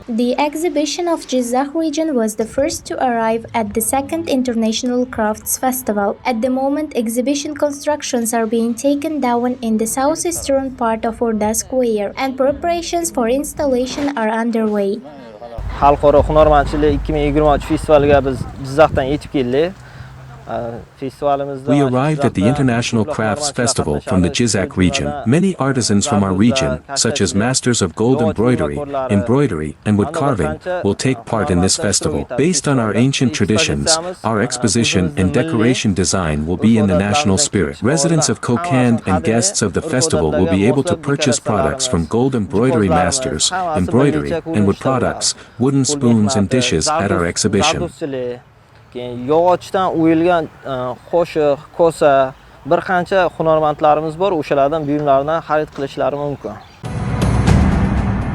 The exhibition of Jizzakh region was the first to arrive at the second International Crafts Festival. At the moment, exhibition constructions are being taken down in the southeastern part of Urda Square, and preparations for installation are underway. Xalqaro hunarmandchilik 2023 festivaliga biz Jizzaxdan yetib keldik. We arrived at the International Crafts Festival from the Jizzakh region. Many artisans from our region, such as masters of gold embroidery, and wood carving, will take part in this festival. Based on our ancient traditions, our exposition and decoration design will be in the national spirit. Residents of Kokand and guests of the festival will be able to purchase products from gold embroidery masters, embroidery, and wood products, wooden spoons and dishes at our exhibition. Yog'ochdan o'yilgan qo'shiq, kosa, bir qancha hunarmandlarimiz bor, o'shalardan buyumlarni xarid qilishlari mumkin.